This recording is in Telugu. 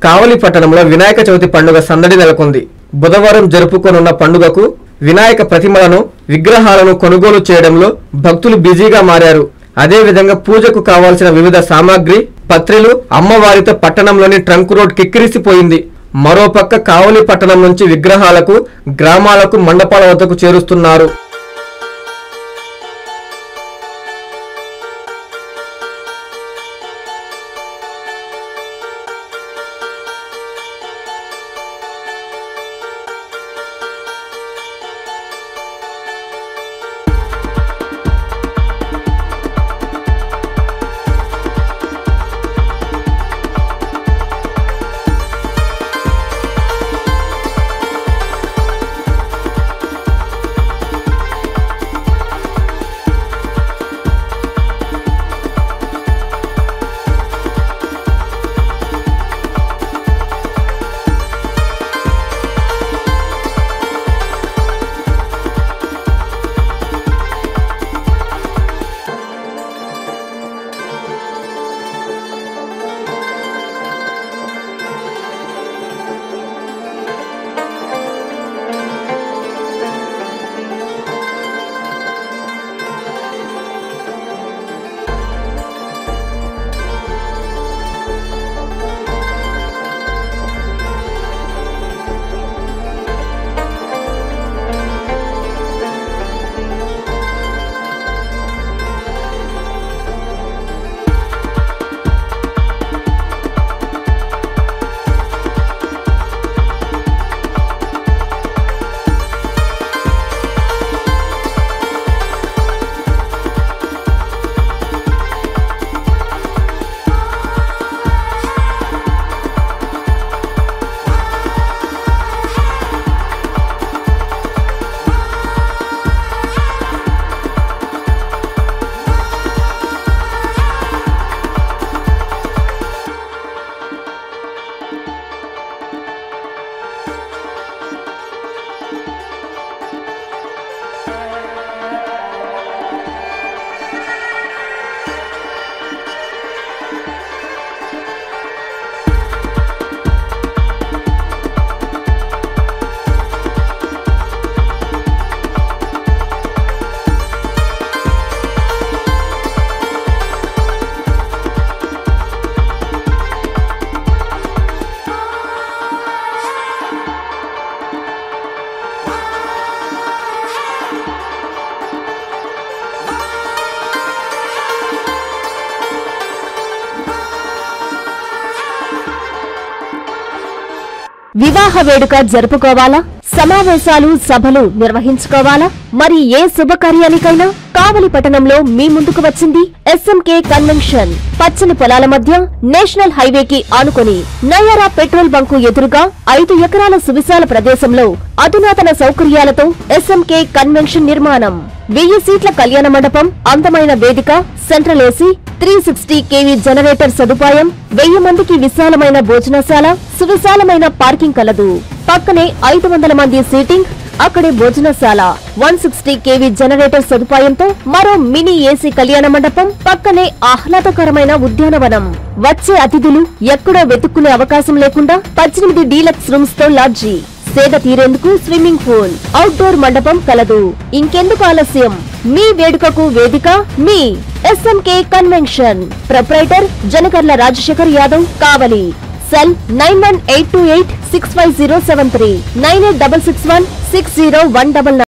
కావలి పట్టణంలో వినాయక చవితి పండుగ సందడి నెలకొంది. బుధవారం జరుపుకోనున్న పండుగకు వినాయక ప్రతిమలను, విగ్రహాలను కొనుగోలు చేయడంలో భక్తులు బిజీగా మారారు. అదేవిధంగా పూజకు కావాల్సిన వివిధ సామాగ్రి, పత్రిలు అమ్మవారితో పట్టణంలోని ట్రంక్ రోడ్ కిక్కిరిసిపోయింది. మరోపక్క కావలి పట్టణం నుంచి విగ్రహాలకు గ్రామాలకు మండపాల వద్దకు చేరుస్తున్నారు. వివాహ వేడుక జరుపుకోవాలా, సమావేశాలు సభలు నిర్వహించుకోవాలా, మరి ఏ శుభకార్యానికైనా కావలి పట్టణంలో మీ ముందుకు వచ్చింది ఎస్ఎంకే కన్వెన్షన్. పచ్చని పొలాల మధ్య నేషనల్ హైవేకి ఆనుకొని నయారా పెట్రోల్ బంకు ఎదురుగా 5 ఎకరాల సువిశాల ప్రదేశంలో అధునాతన సౌకర్యాలతో ఎస్ఎంకే కన్వెన్షన్ నిర్మాణం. 1000 సీట్ల కళ్యాణ మండపం, అందమైన వేదిక, సెంట్రల్ ఏసీ, 360 kV జనరేటర్ సదుపాయం, 1000 మందికి విశాలమైన భోజనశాల, సువిశాలమైన పార్కింగ్ కలదు. పక్కనే 500 మంది సీటింగ్, అక్కడే భోజనశాల, 160 kV జనరేటర్ సదుపాయంతో మరో మినీ ఏసీ కళ్యాణ మండపం, పక్కనే ఆహ్లాదకరమైన ఉద్యానవనం. వచ్చే అతిథులు ఎక్కడో వెతుక్కునే అవకాశం లేకుండా 18 డీలక్స్ రూమ్స్ తో లాడ్జీ, సేద తీరేందుకు స్విమ్మింగ్ పూల్, అవుట్డోర్ మండపం కలదు. ఇంకెందుకు ఆలస్యం? మీ వేడుకకు వేదిక మీ SMK convention. Proprietor Janakarla Rajasekhar Yadav, Kavali. Cell 9182865073, 9866160199.